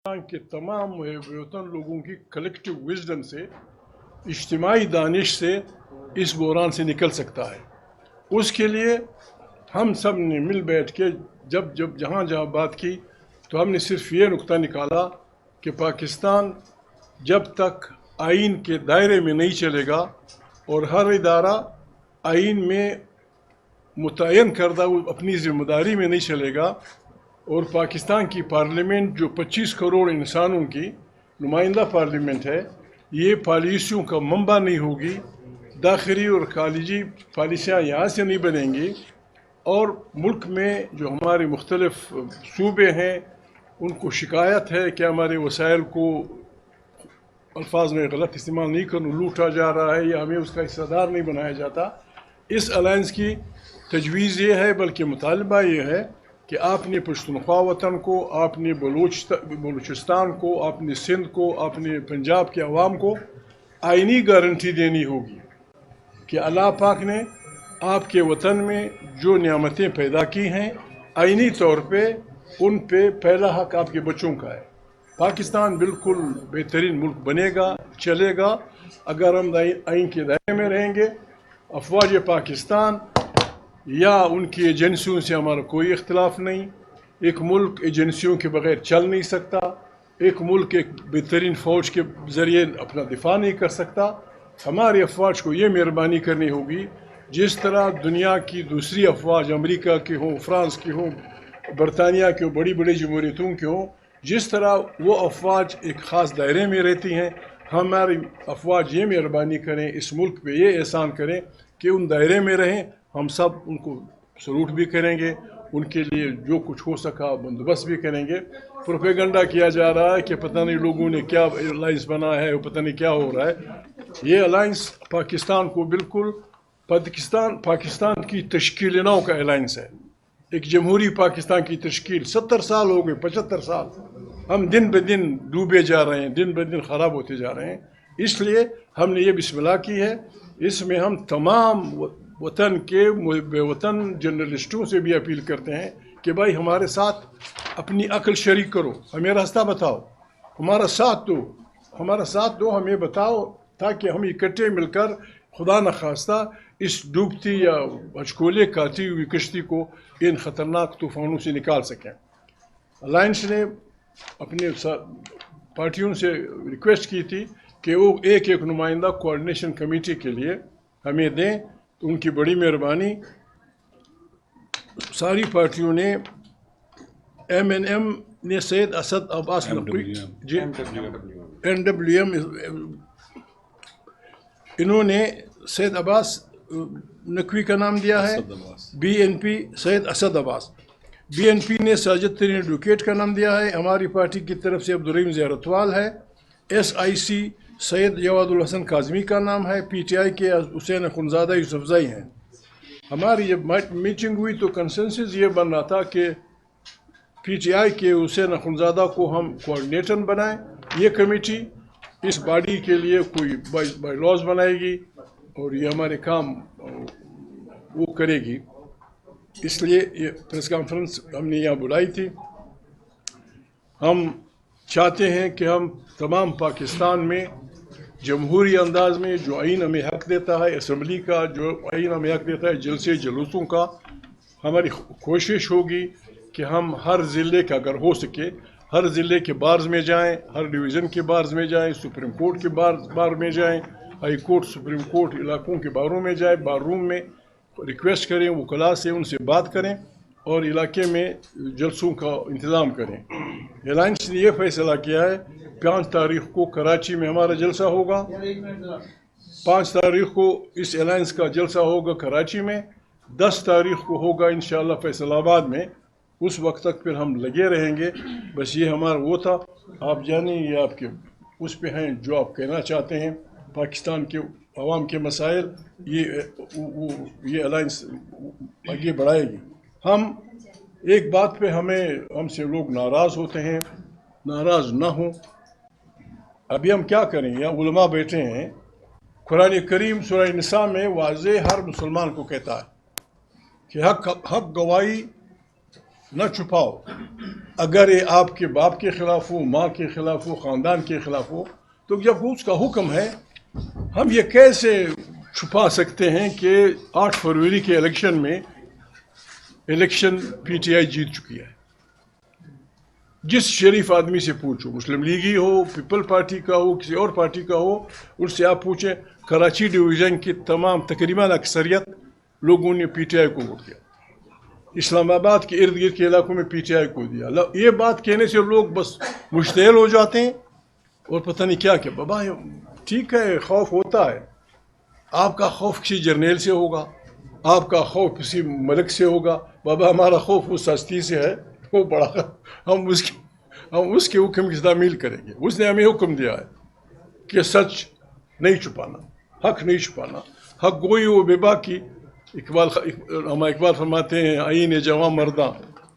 کے تمام وطن لوگوں کی کلیکٹیو وزڈم سے، اجتماعی دانش سے اس بحران سے نکل سکتا ہے۔ اس کے لیے ہم سب نے مل بیٹھ کے جب جہاں بات کی تو ہم نے صرف یہ نقطہ نکالا کہ پاکستان جب تک آئین کے دائرے میں نہیں چلے گا اور ہر ادارہ آئین میں متعین کردہ اپنی ذمہ داری میں نہیں چلے گا، اور پاکستان کی پارلیمنٹ جو 25 کروڑ انسانوں کی نمائندہ پارلیمنٹ ہے، یہ پالیسیوں کا منبع نہیں ہوگی، داخلی اور خارجی پالیسیاں یہاں سے نہیں بنیں گی، اور ملک میں جو ہمارے مختلف صوبے ہیں ان کو شکایت ہے کہ ہمارے وسائل کو الفاظ میں غلط استعمال نہیں کروں لوٹا جا رہا ہے یا ہمیں اس کا حصہ دار نہیں بنایا جاتا۔ اس الائنس کی تجویز یہ ہے، بلکہ مطالبہ یہ ہے کہ آپ نے پشتونخوا وطن کو، آپ نے بلوچستان کو، آپ نے سندھ کو، آپ نے پنجاب کے عوام کو آئینی گارنٹی دینی ہوگی کہ اللہ پاک نے آپ کے وطن میں جو نعمتیں پیدا کی ہیں، آئینی طور پہ ان پہ پہلا حق آپ کے بچوں کا ہے۔ پاکستان بالکل بہترین ملک بنے گا، چلے گا، اگر ہم آئین کے دائرے میں رہیں گے۔ افواج پاکستان یا ان کی ایجنسیوں سے ہمارا کوئی اختلاف نہیں۔ ایک ملک ایجنسیوں کے بغیر چل نہیں سکتا، ایک ملک ایک بہترین فوج کے ذریعے اپنا دفاع نہیں کر سکتا۔ ہماری افواج کو یہ مہربانی کرنی ہوگی، جس طرح دنیا کی دوسری افواج امریکہ کی ہوں، فرانس کی ہوں، برطانیہ کی ہوں، بڑی بڑی جمہوریتوں کی ہوں، جس طرح وہ افواج ایک خاص دائرے میں رہتی ہیں، ہماری افواج یہ مہربانی کریں، اس ملک پہ یہ احسان کریں کہ ان دائرے میں رہیں۔ ہم سب ان کو سلوٹ بھی کریں گے، ان کے لیے جو کچھ ہو سکا بندوبست بھی کریں گے۔ پروپیگنڈا کیا جا رہا ہے کہ پتہ نہیں لوگوں نے کیا الائنس بنا ہے، پتہ نہیں کیا ہو رہا ہے۔ یہ الائنس پاکستان کو بالکل پاکستان کی تشکیل نو کا الائنس ہے، ایک جمہوری پاکستان کی تشکیل۔ 70 سال ہو گئے، 75 سال ہم دن بہ دن ڈوبے جا رہے ہیں، دن بہ دن خراب ہوتے جا رہے ہیں۔ اس لیے ہم نے یہ بسم اللہ کی ہے۔ اس میں ہم تمام وطن کے بے وطن جرنلسٹوں سے بھی اپیل کرتے ہیں کہ بھائی ہمارے ساتھ اپنی عقل شریک کرو، ہمیں راستہ بتاؤ، ہمارا ساتھ دو، ہمیں بتاؤ، تاکہ ہم اکٹھے مل کر خدا نخواستہ اس ڈوبتی یا بچکولے کاتی ہوئی کشتی کو ان خطرناک طوفانوں سے نکال سکیں۔ الائنس نے اپنے پارٹیوں سے ریکویسٹ کی تھی کہ وہ ایک نمائندہ کوآرڈینیشن کمیٹی کے لیے ہمیں دیں، تو ان کی بڑی مہربانی۔ ساری پارٹیوں نے MNM نے سید اسد عباس نقوی، NWM انہوں نے سید عباس نقوی کا نام دیا ہے، BNP سید اسد عباس، BNP نے ساجد ترین ایڈوکیٹ کا نام دیا ہے، ہماری پارٹی کی طرف سے عبدالرحیم زیارتوال ہے، SIC سید جواد الحسن کاظمی کا نام ہے، PTI کے حسین اخنزادہ یوسفزئی ہیں۔ ہماری جب میٹنگ ہوئی تو کنسنسس یہ بن رہا تھا کہ PTI کے حسین اخنزادہ کو ہم کوآرڈینیٹر بنائیں۔ یہ کمیٹی اس باڈی کے لیے کوئی بائی لاز بنائے گی اور یہ ہمارے کام وہ کرے گی۔ اس لیے یہ پریس کانفرنس ہم نے یہاں بلائی تھی۔ ہم چاہتے ہیں کہ ہم تمام پاکستان میں جمہوری انداز میں جو آئین ہمیں حق دیتا ہے، اسمبلی کا جو آئین ہمیں حق دیتا ہے، جلسے جلوسوں کا، ہماری کوشش ہوگی کہ ہم ہر ضلع کا اگر ہو سکے ہر ضلع کے بارز میں جائیں، ہر ڈویژن کے بارز میں جائیں، سپریم کورٹ کے بار میں جائیں، ہائی کورٹ، سپریم کورٹ علاقوں کے باروں میں جائیں، بار روم میں ریکویسٹ کریں، وکلاء سے ان سے بات کریں اور علاقے میں جلسوں کا انتظام کریں۔ الائنس نے یہ فیصلہ کیا ہے 5 تاریخ کو کراچی میں ہمارا جلسہ ہوگا، 5 تاریخ کو اس الائنس کا جلسہ ہوگا کراچی میں، 10 تاریخ کو ہوگا انشاءاللہ فیصل آباد میں۔ اس وقت تک پھر ہم لگے رہیں گے۔ بس یہ ہمارا وہ تھا، آپ جانیں یہ آپ کے اس پہ ہیں جو آپ کہنا چاہتے ہیں، پاکستان کے عوام کے مسائل یہ الائنس آگے بڑھائے گی۔ ہم ایک بات پہ ہم سے لوگ ناراض ہوتے ہیں، ناراض نہ ہوں۔ ابھی ہم کیا کریں، یہاں علماء بیٹھے ہیں، قرآن کریم سورہ نساء میں واضح ہر مسلمان کو کہتا ہے کہ حق گواہی نہ چھپاؤ. اگر یہ آپ کے باپ کے خلاف ہو, ماں کے خلاف ہو, خاندان کے خلاف ہو, تو جب اس کا حکم ہے ہم یہ کیسے چھپا سکتے ہیں کہ 8 فروری کے الیکشن میں الیکشن پی ٹی آئی جیت چکی ہے. جس شریف آدمی سے پوچھو, مسلم لیگی ہو, پیپل پارٹی کا ہو, کسی اور پارٹی کا ہو, اس سے آپ پوچھیں, کراچی ڈویژن کی تمام تقریباً اکثریت لوگوں نے پی ٹی آئی کو ووٹ دیا. اسلام آباد کے ارد گرد کے علاقوں میں پی ٹی آئی کو دیا. یہ بات کہنے سے لوگ بس مشتعل ہو جاتے ہیں اور پتہ نہیں کیا بابا ٹھیک ہے, خوف ہوتا ہے. آپ کا خوف کسی جرنیل سے ہوگا, آپ کا خوف کسی ملک سے ہوگا. بابا ہمارا خوف اس ہستی سے ہے, وہ بڑا, ہم اس کے حکم کی تعمیل کریں گے. اس نے ہمیں حکم دیا ہے کہ سچ نہیں چھپانا, حق نہیں چھپانا. حق گوئی و بے باکی, اقبال فرماتے ہیں آئین جواں مرداں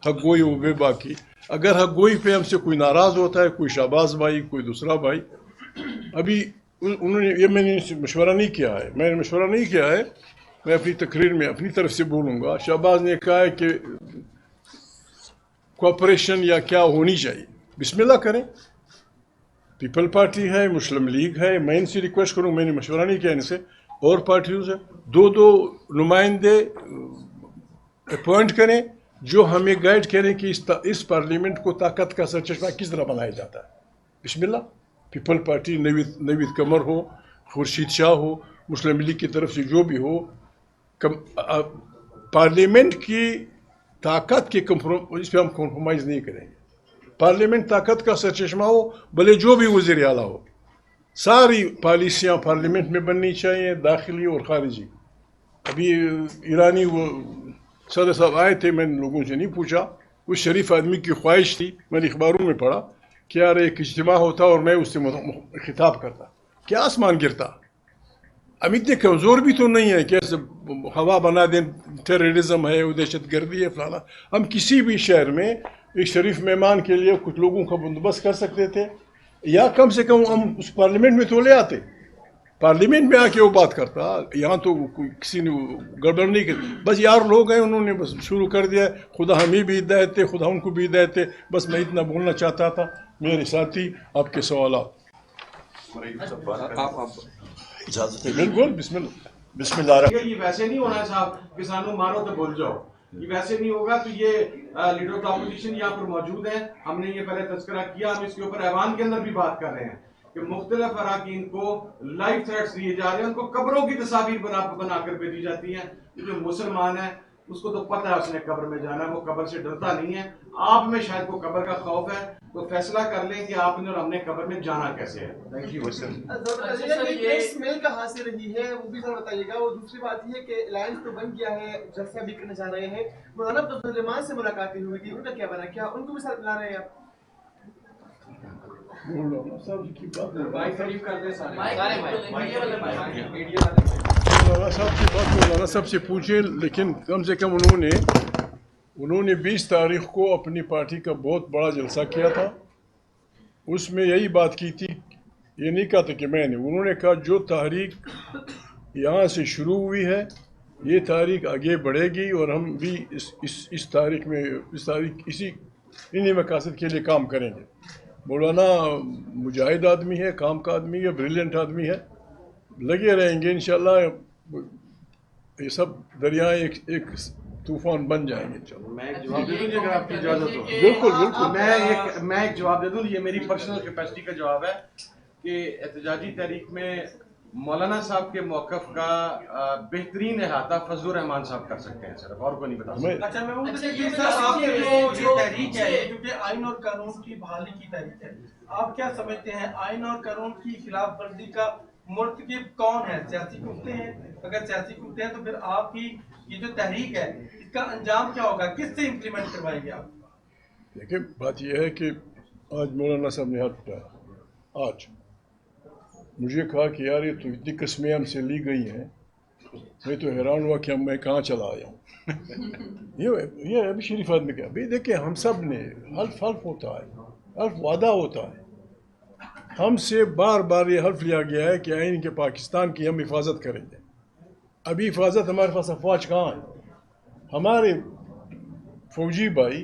حق گوئی و بے باکی. اگر حق گوئی پہ ہم سے کوئی ناراض ہوتا ہے, کوئی شہباز بھائی, کوئی دوسرا بھائی, ابھی انہوں نے یہ میں نے مشورہ نہیں کیا ہے, میں اپنی تقریر میں اپنی طرف سے بولوں گا. شہباز نے کہا ہے کہ کوآپریشن یا کیا ہونی چاہیے, بسم اللہ کریں. پیپل پارٹی ہے, مسلم لیگ ہے, میں ان سے ریکویسٹ کروں, میں نے مشورہ نہیں کیا ان سے, اور پارٹیوں سے 2 نمائندے اپوائنٹ کریں جو ہمیں گائیڈ کریں کہ اس پارلیمنٹ کو طاقت کا سرچشمہ کس طرح بنایا جاتا ہے. بسم اللہ. پیپل پارٹی نوید قمر ہو, خورشید شاہ ہو, مسلم لیگ کی طرف سے جو بھی ہو, پارلیمنٹ کی طاقت کے اس پہ ہم کمپرومائز نہیں کریں گے. پارلیمنٹ طاقت کا سرچشمہ ہو, بھلے جو بھی وزیر اعلیٰ ہو. ساری پالیسیاں پارلیمنٹ میں بننی چاہیے, داخلی اور خارجی. ابھی ایرانی وہ صدر صاحب آئے تھے, میں نے لوگوں سے نہیں پوچھا, اس شریف آدمی کی خواہش تھی, میں نے اخباروں میں پڑھا کہ یار ایک اجتماع ہوتا اور میں اس سے خطاب کرتا. کیا آسمان گرتا. اب اتنے کمزور بھی تو نہیں ہے کہ ہوا بنا دیں, ٹیررزم ہے, دہشت گردی ہے, فلانا. ہم کسی بھی شہر میں ایک شریف مہمان کے لیے کچھ لوگوں کا بندوبست کر سکتے تھے, یا کم سے کم ہم اس پارلیمنٹ میں تو لے آتے. پارلیمنٹ میں آ کے وہ بات کرتا. یہاں تو کسی نے گڑبڑ نہیں کی, بس یار لوگ ہیں, انہوں نے بس شروع کر دیا. خدا ہمیں بھی ہدایت دے, خدا ان کو بھی ہدایت دے. بس میں اتنا بولنا چاہتا تھا. میرے ساتھی آپ کے سوالات. اجازت ہے؟ بالکل, بسم اللہ. یہ ویسے نہیں ہونا ہے صاحب, کسانوں مارو تو بھول جاؤ, یہ ویسے نہیں ہوگا. تو یہ لیڈر آف اپوزیشن یہاں پر موجود ہیں, ہم نے یہ پہلے تذکرہ کیا, ہم اس کے اوپر ایوان کے اندر بھی بات کر رہے ہیں کہ مختلف اراکین کو لائف تھریٹس دیے جا رہے ہیں, ان کو قبروں کی تصاویر بنا کر بھیجی جاتی ہیں. جو مسلمان ہے اس کو تو پتہ ہے اس نے قبر میں جانا ہے, وہ قبر سے ڈرتا نہیں ہے. آپ میں شاید وہ قبر کا خوف ہے, تو فیصلہ کر لیں کہ آپ نے اور ہم نے قبر میں جانا کیسے ہے. Thank you. اسمیل کہاں سے رہی ہے وہ بھی ذرا بتائیے گا. اور دوسری بات یہ کہ الائنس تو بن گیا ہے, جلسہ بھی کرنے جا رہے ہیں, مولانا عبدالرحمان سے ملاقاتیں ہوئی تھی, ان کا کیا بنا, کیا ان کو بھی ساتھ ملا رہے ہیں آپ؟ مولانا صاحب کی بات مولانا صاحب سے پوچھیں, لیکن کم سے کم انہوں نے 20 تاریخ کو اپنی پارٹی کا بہت بڑا جلسہ کیا تھا. اس میں یہی بات کی تھی, یہ نہیں کہا تھا کہ میں نے, انہوں نے کہا جو تحریک یہاں سے شروع ہوئی ہے یہ تحریک آگے بڑھے گی, اور ہم بھی اس تاریخ میں انہی مقاصد کے لیے کام کریں گے. مولانا مجاہد آدمی ہے, کام کا آدمی ہے, بریلینٹ آدمی ہے, لگے رہیں گے انشاءاللہ. یہ سب دریائیں ایک طوفان بن جائیں گے. چلو میں ایک جواب دے دوں اگر آپ کی اجازت ہو. بالکل. میں ایک جواب دے دوں, یہ میری پرسنل کیپیسٹی کا جواب ہے کہ احتجاجی تحریک میں مولانا صاحب کے موقف کا بہترین احاطہ فضل الرحمان صاحب کر سکتے ہیں, صرف اور کوئی نہیں بتا سکتے. اچھا میں یہ تحریک ہے جو کہ آئین اور قانون کی بحالی کی تحریک ہے, آپ کیا سمجھتے ہیں آئین اور قانون کی خلاف ورزی کا مرتکب کون ہے؟ سیاسی کتے ہیں؟ اگر سیاسی کتے ہیں تو پھر آپ کی یہ جو تحریک ہے اس کا انجام کیا ہوگا, کس سے امپلیمنٹ کروائیں گے آپ؟ دیکھیں بات یہ ہے کہ آج مولانا صاحب نے ہاتھ اٹھایا, آج مجھے کہا کہ یار یہ تو اتنی قسمیں ہم سے لی گئی ہیں, میں تو حیران ہوا کہ میں کہاں چلا آیا ہوں. یہ ابھی شریف آدمی کیا بھائی, دیکھیں ہم سب نے حلف ہوتا ہے, حلف وعدہ ہوتا ہے. ہم سے بار بار یہ حلف لیا گیا ہے کہ آئین کے پاکستان کی ہم حفاظت کریں گے. ابھی حفاظت ہمارے پاس افواج کہاں ہے؟ ہمارے فوجی بھائی